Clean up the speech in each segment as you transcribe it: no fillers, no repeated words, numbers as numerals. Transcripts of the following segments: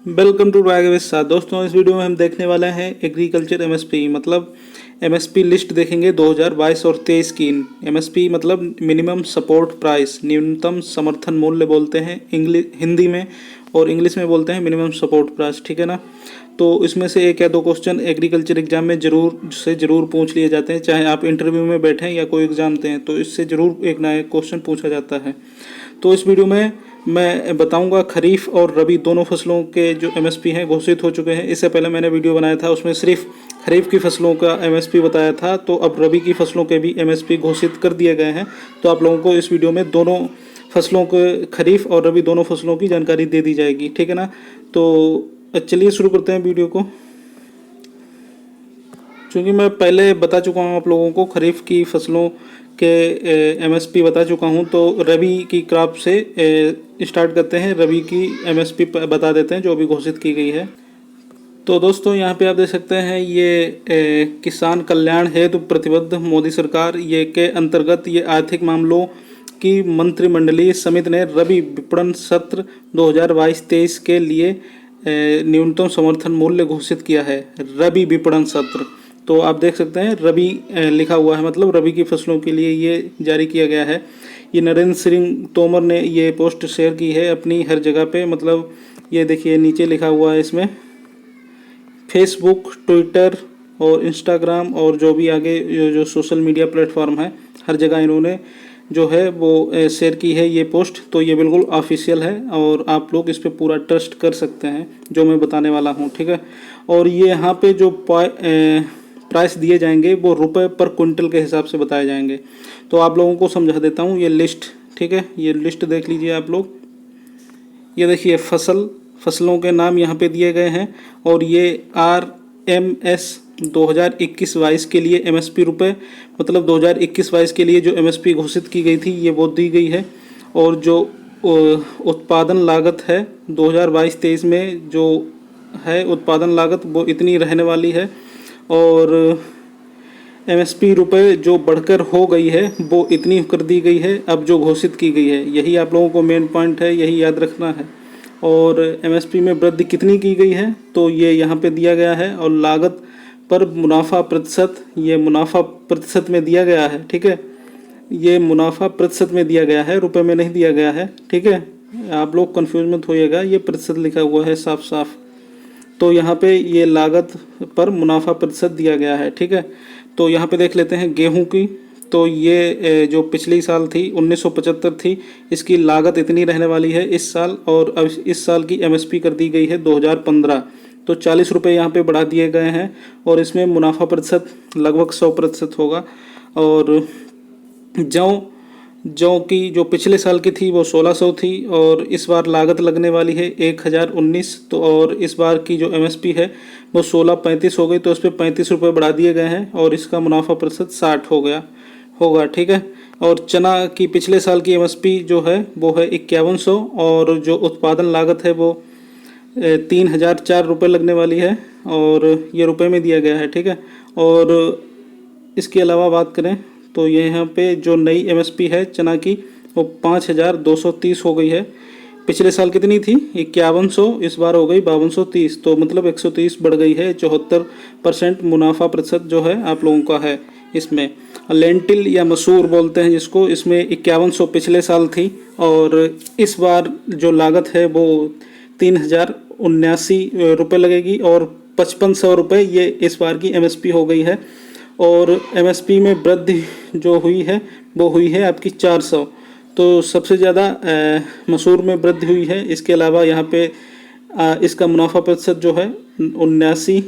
Welcome to राग with साथ। दोस्तों, इस वीडियो में हम देखने वाले हैं एग्रीकल्चर एमएसपी मतलब एमएसपी लिस्ट देखेंगे 2022 और 23 की। एमएसपी मतलब मिनिमम सपोर्ट प्राइस, न्यूनतम समर्थन मूल्य बोलते हैं हिंदी में, और इंग्लिश में बोलते हैं मिनिमम सपोर्ट प्राइस। ठीक है ना। तो इसमें से एक या दो क्वेश्चन एग्रीकल्चर एग्जाम में ज़रूर पूछ लिए जाते हैं, चाहे आप इंटरव्यू में बैठें या कोई एग्ज़ाम दें, तो इससे ज़रूर एक ना एक क्वेश्चन पूछा जाता है। तो इस वीडियो में मैं बताऊंगा खरीफ और रबी दोनों फसलों के जो एमएसपी हैं घोषित हो चुके हैं। इससे पहले मैंने वीडियो बनाया था, उसमें सिर्फ खरीफ की फसलों का एमएसपी बताया था। तो अब रबी की फसलों के भी एमएसपी घोषित कर दिए गए हैं। तो आप लोगों को इस वीडियो में दोनों फसलों के, खरीफ और रबी दोनों फसलों की जानकारी दे दी जाएगी। ठीक है ना। तो चलिए शुरू करते हैं वीडियो को। चूँकि मैं पहले बता चुका हूँ आप लोगों को, खरीफ की फसलों के एमएसपी बता चुका हूँ, तो रबी की क्रॉप से स्टार्ट करते हैं। रबी की एमएसपी बता देते हैं जो अभी घोषित की गई है। तो दोस्तों, यहाँ पे आप देख सकते हैं ये किसान कल्याण हेतु प्रतिबद्ध मोदी सरकार ये के अंतर्गत ये आर्थिक मामलों की मंत्रिमंडलीय समिति ने रबी विपणन सत्र 2022-23 के लिए न्यूनतम समर्थन मूल्य घोषित किया है। रबी विपणन सत्र, तो आप देख सकते हैं रबी लिखा हुआ है, मतलब रबी की फसलों के लिए ये जारी किया गया है। ये नरेंद्र सिंह तोमर ने ये पोस्ट शेयर की है अपनी हर जगह पे, मतलब ये देखिए नीचे लिखा हुआ है इसमें। फेसबुक, ट्विटर और इंस्टाग्राम और जो भी आगे जो सोशल मीडिया प्लेटफॉर्म है, हर जगह इन्होंने जो है वो शेयर की है ये पोस्ट। तो ये बिल्कुल ऑफिशियल है और आप लोग इस पर पूरा ट्रस्ट कर सकते हैं जो मैं बताने वाला हूँ। ठीक है। और ये यहाँ पे जो प्राइस दिए जाएंगे वो रुपए पर क्विंटल के हिसाब से बताए जाएंगे। तो आप लोगों को समझा देता हूँ ये लिस्ट। ठीक है, ये लिस्ट देख लीजिए आप लोग। ये देखिए फसलों के नाम यहाँ पे दिए गए हैं, और ये RMS 2021-22 के लिए एमएसपी रुपए, मतलब 2021-22 के लिए जो एमएसपी घोषित की गई थी ये वो दी गई है। और जो उत्पादन लागत है 2022-23 में जो है उत्पादन लागत वो इतनी रहने वाली है। और एमएसपी रुपए जो बढ़कर हो गई है वो इतनी कर दी गई है अब जो घोषित की गई है। यही आप लोगों को मेन पॉइंट है, यही याद रखना है। और एमएसपी में वृद्धि कितनी की गई है तो ये यहाँ पे दिया गया है। और लागत पर मुनाफा प्रतिशत, ये मुनाफा प्रतिशत में दिया गया है। ठीक है, ये मुनाफा प्रतिशत में दिया गया है, रुपए में नहीं दिया गया है। ठीक है, आप लोग कंफ्यूज मत होइएगा, ये प्रतिशत लिखा हुआ है साफ साफ। तो यहाँ पे ये लागत पर मुनाफा प्रतिशत दिया गया है। ठीक है। तो यहाँ पे देख लेते हैं गेहूं की। तो ये जो पिछली साल थी 1975 थी, इसकी लागत इतनी रहने वाली है इस साल, और अब इस साल की एमएसपी कर दी गई है 2015। तो 40 रुपये यहाँ पे बढ़ा दिए गए हैं, और इसमें मुनाफा प्रतिशत लगभग 100% होगा। और जौ की जो पिछले साल की थी वो 1600 थी, और इस बार लागत लगने वाली है 1019। तो और इस बार की जो एमएसपी है वो 1635 हो गई, तो इस पर 35 रुपये बढ़ा दिए गए हैं, और इसका मुनाफा प्रतिशत 60 होगा। ठीक है। और चना की पिछले साल की एमएसपी जो है वो है 5100, और जो उत्पादन लागत है वो 3004 रुपये लगने वाली है, और ये रुपए में दिया गया है। ठीक है। और इसके अलावा बात करें तो यहाँ पे जो नई एमएसपी है चना की वो 5230 हो गई है। पिछले साल कितनी थी 5100, इस बार हो गई 5230, तो मतलब 130 बढ़ गई है। 74% मुनाफा प्रतिशत जो है आप लोगों का है इसमें। लेंटिल या मसूर बोलते हैं जिसको, इसमें 5100 पिछले साल थी, और इस बार जो लागत है वो 3079 रुपये लगेगी, और 5500 रुपये ये इस बार की एमएसपी हो गई है। और एमएसपी में वृद्धि जो हुई है वो हुई है आपकी 400। तो सबसे ज़्यादा मसूर में वृद्धि हुई है। इसके अलावा यहाँ पे इसका मुनाफा प्रतिशत जो है 79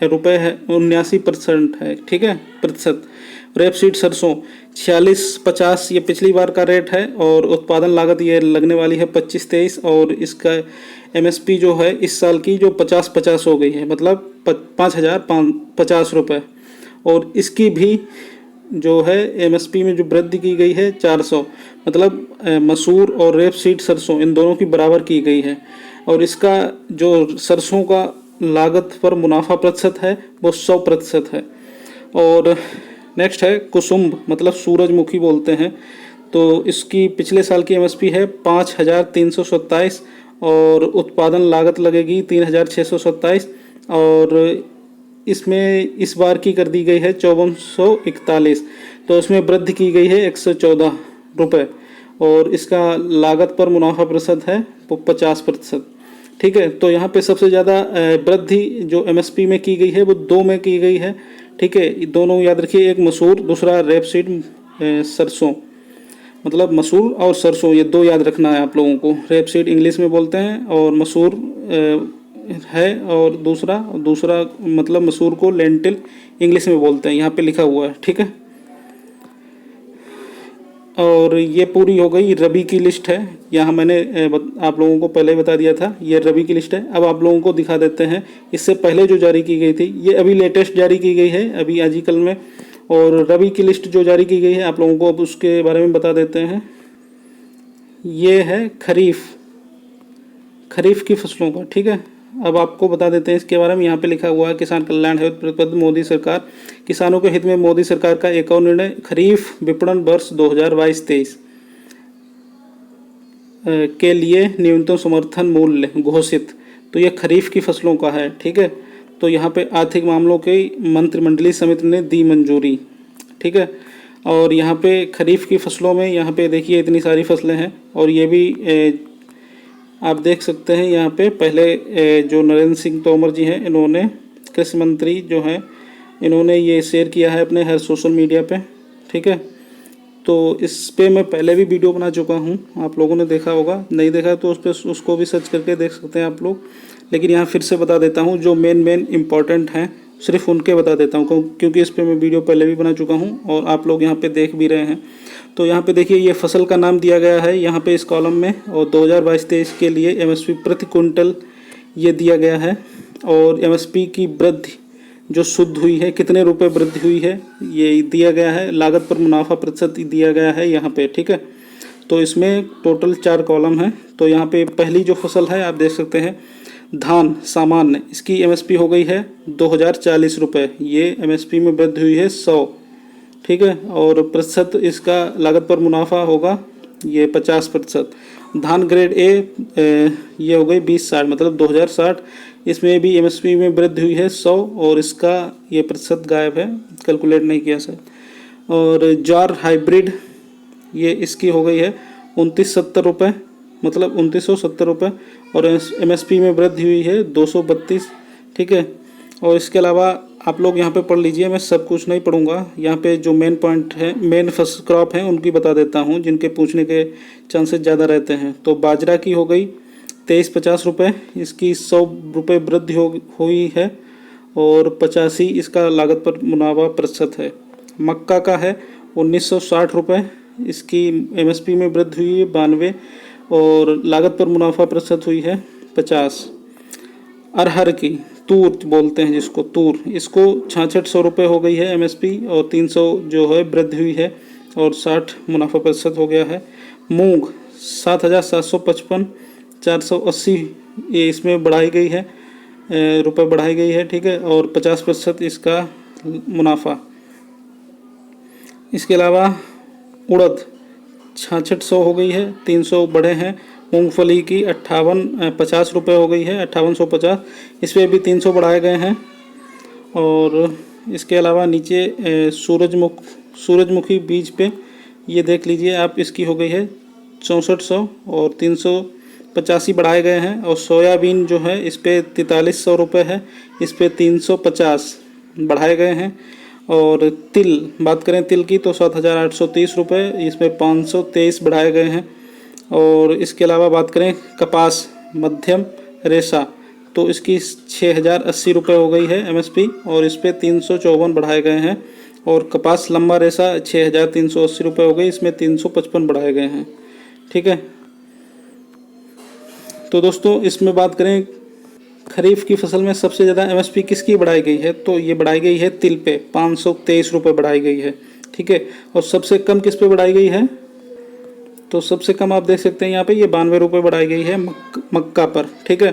रुपये है, 79% है। ठीक है, प्रतिशत। रेपसीड सरसों 4650 ये पिछली बार का रेट है, और उत्पादन लागत ये लगने वाली है 2523, और इसका एमएसपी जो है इस साल की जो 50-50 हो गई है, मतलब 5050 रुपये। और इसकी भी जो है एमएसपी में जो वृद्धि की गई है 400, मतलब मसूर और रेपसीड सरसों इन दोनों की बराबर की गई है। और इसका जो सरसों का लागत पर मुनाफा प्रतिशत है वो 100% है। और नेक्स्ट है कुसुम्भ, मतलब सूरजमुखी बोलते हैं। तो इसकी पिछले साल की एमएसपी है 5327, और उत्पादन लागत लगेगी 3,627 और इसमें इस बार की कर दी गई है 5441, तो इसमें वृद्धि की गई है 114 रुपये और इसका लागत पर मुनाफा प्रतिशत है वो 50%। ठीक है, तो यहाँ पे सबसे ज़्यादा वृद्धि जो एमएसपी में की गई है वो दो में की गई है। ठीक है, दोनों याद रखिए, एक मसूर, दूसरा रेपसीड सरसों, मतलब मसूर और सरसों, ये दो याद रखना है आप लोगों को। रेपसीड इंग्लिश में बोलते हैं और मसूर है, और दूसरा मतलब मसूर को लेंटिल इंग्लिश में बोलते हैं, यहाँ पे लिखा हुआ है। ठीक है, और ये पूरी हो गई रबी की लिस्ट है। यहाँ मैंने आप लोगों को पहले बता दिया था, ये रबी की लिस्ट है। अब आप लोगों को दिखा देते हैं इससे पहले जो जारी की गई थी, ये अभी लेटेस्ट जारी की गई है, अभी आज ही कल में। और रबी की लिस्ट जो जारी की गई है आप लोगों को अब उसके बारे में बता देते हैं। ये है खरीफ की फसलों का। ठीक है, अब आपको बता देते हैं इसके बारे में। यहाँ पे लिखा हुआ है किसान कल्याण हेतु प्रतिबद्ध मोदी सरकार, किसानों के हित में मोदी सरकार का एक और निर्णय, खरीफ विपणन वर्ष 2022-23 के लिए न्यूनतम समर्थन मूल्य घोषित। तो ये खरीफ की फसलों का है। ठीक है, तो यहाँ पे आर्थिक मामलों की मंत्रिमंडलीय समिति ने दी मंजूरी। ठीक है, और यहाँ पे खरीफ की फसलों में यहाँ पे देखिए इतनी सारी फसलें हैं, और ये भी आप देख सकते हैं यहाँ पे पहले जो नरेंद्र सिंह तोमर जी हैं, इन्होंने कृषि मंत्री जो हैं, इन्होंने ये शेयर किया है अपने हर सोशल मीडिया पे। ठीक है, तो इस पे मैं पहले भी वीडियो बना चुका हूँ, आप लोगों ने देखा होगा, नहीं देखा तो उस पर उसको भी सर्च करके देख सकते हैं आप लोग। लेकिन यहाँ फिर से बता देता हूँ, जो मेन इम्पॉर्टेंट हैं सिर्फ उनके बता देता हूँ, क्योंकि इस पर मैं वीडियो पहले भी बना चुका हूँ और आप लोग यहाँ पे देख भी रहे हैं। तो यहाँ पे देखिए ये फसल का नाम दिया गया है यहाँ पे इस कॉलम में, और 2022-23 के लिए एमएसपी प्रति क्विंटल ये दिया गया है, और एमएसपी की वृद्धि जो शुद्ध हुई है, कितने रुपए वृद्धि हुई है ये दिया गया है, लागत पर मुनाफा प्रतिशत दिया गया है यहाँ पे। ठीक है, तो इसमें टोटल 4 कॉलम है। तो यहाँ पे पहली जो फसल है आप देख सकते हैं, धान सामान्य, इसकी एमएसपी हो गई है 2040 रुपये, ये एमएसपी में वृद्धि हुई है 100। ठीक है, और प्रतिशत इसका लागत पर मुनाफा होगा ये 50%। धान ग्रेड ए ये हो गई 2060, मतलब 2060, इसमें भी एमएसपी में वृद्धि हुई है 100 और इसका ये प्रतिशत गायब है, कैलकुलेट नहीं किया सर। और ज्वार हाइब्रिड ये इसकी हो गई है 2970 रुपये, मतलब 2970 रुपये, और एमएसपी में वृद्धि हुई है 232। ठीक है, और इसके अलावा आप लोग यहाँ पे पढ़ लीजिए, मैं सब कुछ नहीं पढ़ूंगा, यहाँ पे जो मेन पॉइंट है, मेन फर्स्ट क्रॉप हैं उनकी बता देता हूँ, जिनके पूछने के चांसेस ज़्यादा रहते हैं। तो बाजरा की हो गई 2350 रुपये, इसकी 100 रुपये वृद्धि हुई है, और 85 इसका लागत पर मुनाफा प्रतिशत है। मक्का का है 1960 रुपये, इसकी एमएसपी में वृद्धि हुई है 92, और लागत पर मुनाफा प्रतिशत हुई है 50। अरहर की, तूर बोलते हैं जिसको, तूर, इसको 6600 रुपये हो गई है एमएसपी, और 300 जो है वृद्धि हुई है, और 60 मुनाफा प्रतिशत हो गया है। मूंग 7755, 480 ये इसमें बढ़ाई गई है, रुपये बढ़ाई गई है। ठीक है, और 50% इसका मुनाफा। इसके अलावा उड़द 6600 हो गई है, 300 बढ़े हैं। मूंगफली की 50 रुपये हो गई है, 5850, इस पर भी 300 बढ़ाए गए हैं। और इसके अलावा नीचे सूरजमुखी बीज पे ये देख लीजिए आप, इसकी हो गई है 6400 और 385 बढ़ाए गए हैं। और सोयाबीन जो है इस पर 4300 रुपये है, इस पर 350 बढ़ाए गए हैं। और तिल, बात करें तिल की तो 7830 रुपये, इसमें 523 बढ़ाए गए हैं। और इसके अलावा बात करें कपास मध्यम रेशा, तो इसकी 6080 रुपये हो गई है एमएसपी, और इस पर 354 बढ़ाए गए हैं। और कपास लंबा रेशा 6380 रुपये हो गई, इसमें 355 बढ़ाए गए हैं। ठीक है, तो दोस्तों इसमें बात करें खरीफ की फसल में सबसे ज़्यादा एमएसपी किसकी बढ़ाई गई है, तो ये बढ़ाई गई है तिल पे, 523 रुपये बढ़ाई गई है। ठीक है, और सबसे कम किस पे बढ़ाई गई है, तो सबसे कम आप देख सकते हैं यहाँ पे ये 92 रुपये बढ़ाई गई है मक्का पर। ठीक है,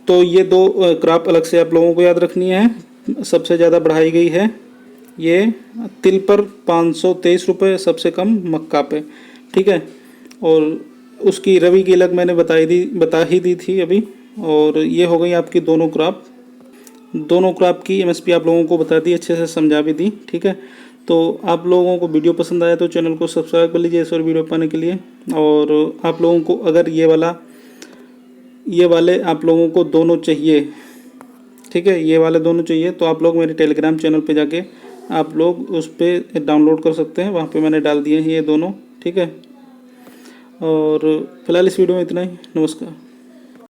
तो ये दो क्रॉप अलग से आप लोगों को याद रखनी है। सबसे ज़्यादा बढ़ाई गई है ये तिल पर 523 रुपये, सबसे कम मक्का पे। ठीक है, और उसकी रवि की अलग मैंने बता ही दी थी अभी। और ये हो गई आपकी दोनों क्रॉप की एमएसपी आप लोगों को बता दी, अच्छे से समझा भी दी। ठीक है, तो आप लोगों को वीडियो पसंद आया तो चैनल को सब्सक्राइब कर लीजिए इस और वीडियो पाने के लिए। और आप लोगों को अगर ये वाले आप लोगों को दोनों चाहिए, ठीक है, ये वाले दोनों चाहिए, तो आप लोग मेरे टेलीग्राम चैनल पे जाके आप लोग उस पर डाउनलोड कर सकते हैं, वहाँ पे मैंने डाल दिए हैं ये दोनों। ठीक है, और फिलहाल इस वीडियो में इतना ही। नमस्कार।